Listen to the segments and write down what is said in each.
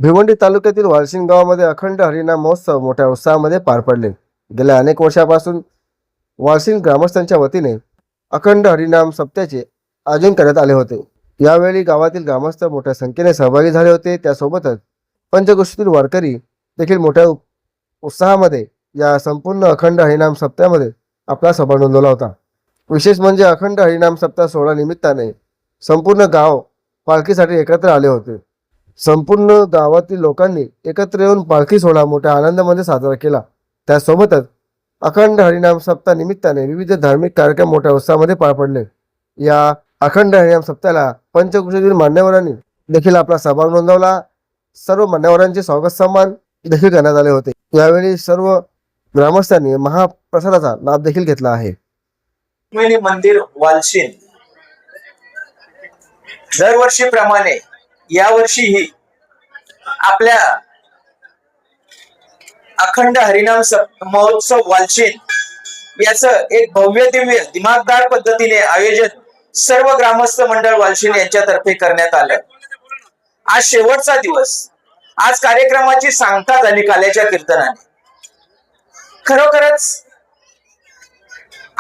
भिवंडी तालुक्यातील वालशिंग गावामध्ये अखंड हरिनाम महोत्सव मोठ्या उत्साहामध्ये पार पडले। गेल्या अनेक वर्षापासून वालशिंग ग्रामस्थांच्या वतीने अखंड हरिनाम सप्त्याचे आयोजन करण्यात आले होते। यावेळी गावातील ग्रामस्थ मोठ्या संख्येने सहभागी झाले होते। त्यासोबतच पंचक्रोशीतील वारकरी देखील मोठ्या उत्साहामध्ये या संपूर्ण अखंड हरिनाम सप्त्यामध्ये आपला सहभाग नोंदवला होता। विशेष म्हणजे अखंड हरिनाम सप्ताह सोहळा निमित्ताने संपूर्ण गाव पालखीसाठी एकत्र आले होते। संपूर्ण गावातील लोकांनी एकत्र येऊन पालखी सोहळा मोठ्या आनंदामध्ये साजरा केला। त्यासोबतच अखंड हरिनाम सप्ताह निमित्ताने विविध धार्मिक कार्यक्रम मोठ्या उत्साहामध्ये पार पडले। या अखंड हरिनाम सप्ताहाला पंचक्रोशीतील मान्यवरांनी देखील आपला सहभाग नोंदवला। सर्व मान्यवरांचे स्वागत सन्मान देखील करण्यात आले होते। यावेळी सर्व ग्रामस्थांनी महाप्रसादाचा लाभ देखील घेतला आहे। रुक्मिणी मंदिर वालशिंग दरवर्षीप्रमाणे यावर्षीही आपल्या अखंड हरिनाम महोत्सव वालशिंग याचं एक भव्य दिव्य दिमागदार पद्धतीने आयोजन सर्व ग्रामस्थ मंडळ वालशिंग यांच्यातर्फे करण्यात आलं। आज शेवटचा दिवस, आज कार्यक्रमाची सांगता झाली काल्याच्या कीर्तनाने। खरोखरच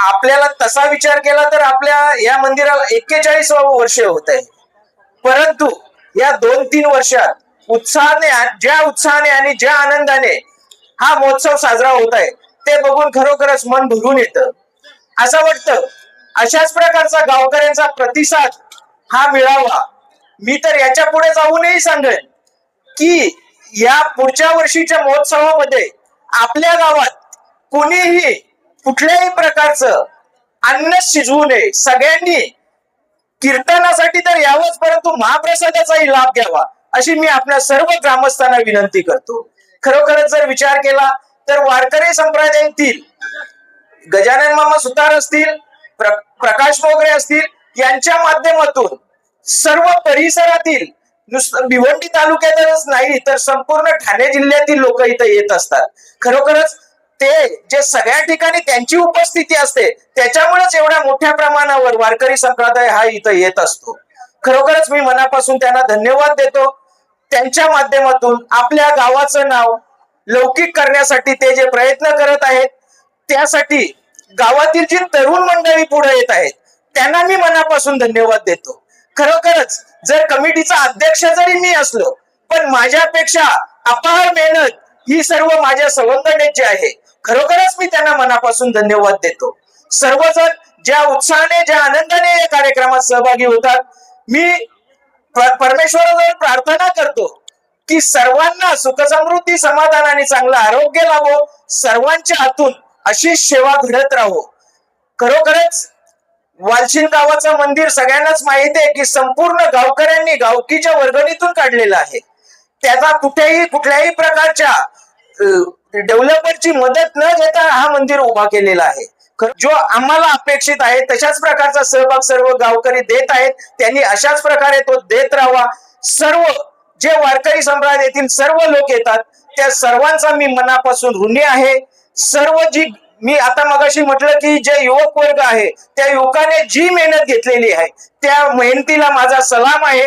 आपल्याला तसा विचार केला तर आपल्या या मंदिराला 41वे वर्ष होत आहे, परंतु या 2-3 वर्षात ज्या उत्साहाने आणि ज्या आनंदाने हा महोत्सव साजरा होत आहे ते बघून खरोखरच मन भरून येतं। असं वाटतं अशाच प्रकारचा गावकऱ्यांचा प्रतिसाद हा मिळावा। मी तर याच्या पुढे जाऊनही सांगेन की या पुढच्या वर्षीच्या महोत्सवामध्ये आपल्या गावात कोणीही कुठल्याही प्रकारचं अन्न शिजवू नये। सगळ्यांनी कीर्तनासाठी तर यावंच, परंतु महाप्रसादाचाही लाभ घ्यावा अशी मी आपल्या सर्व ग्रामस्थांना विनंती करतो। खरोखरच जर विचार केला तर वारकरी संप्रदायातील गजानन मामा सुतार असतील, प्रकाश मोगरे असतील, यांच्या माध्यमातून सर्व परिसरातील नुसतं भिवंडी तालुक्यातच नाही तर संपूर्ण ठाणे जिल्ह्यातील लोक इथं येत असतात। खरोखरच ते जे सगळ्या ठिकाणी त्यांची उपस्थिती असते त्याच्यामुळेच एवढ्या मोठ्या प्रमाणावर वारकरी संप्रदाय हा इथं येत असतो। खरोखरच मी मनापासून त्यांना धन्यवाद देतो। त्यांच्या माध्यमातून आपल्या गावाचं नाव लौकिक करण्यासाठी ते जे प्रयत्न करत आहेत त्यासाठी गावातील जी तरुण मंडळी पुढे येत आहेत त्यांना मी मनापासून धन्यवाद देतो। खरोखरच जर कमिटीचा अध्यक्ष जरी मी असलो पण माझ्यापेक्षा अपार मेहनत ही सर्व माझ्या संघटनेची आहे। खरोखरच मी त्यांना मनापासून धन्यवाद देतो। सर्वजण ज्या उत्साहाने ज्या आनंदाने या कार्यक्रमात सहभागी होतात, मी परमेश्वराजवळ प्रार्थना करतो की सर्वांना सुख समृद्धी समाधान आणि चांगलं आरोग्य लाभो, सर्वांच्या हातून अशी सेवा घडत राहो। खरोखरच वालशिंग गावाचं मंदिर सगळ्यांनाच माहिती आहे की संपूर्ण गावकऱ्यांनी गावकीच्या वर्गणीतून काढलेलं आहे। त्याचा कुठल्याही प्रकारच्या डेव्हलपरची मदत न घेता हा मंदिर उभा केलेला आहे। जो आम्हाला अपेक्षित आहे तशाच प्रकारचा सहभाग सर्व गावकरी देत आहेत, त्यांनी अशाच प्रकारे तो देत राहावा। सर्व जे वारकरी संप्रदायातील सर्व लोक येतात त्या सर्वांचा मी मनापासून ऋणी आहे। सर्व जी मी आता मगाशी म्हटलं की जे युवक वर्ग आहे त्या युवकाने जी मेहनत घेतलेली आहे त्या मेहनतीला माझा सलाम आहे।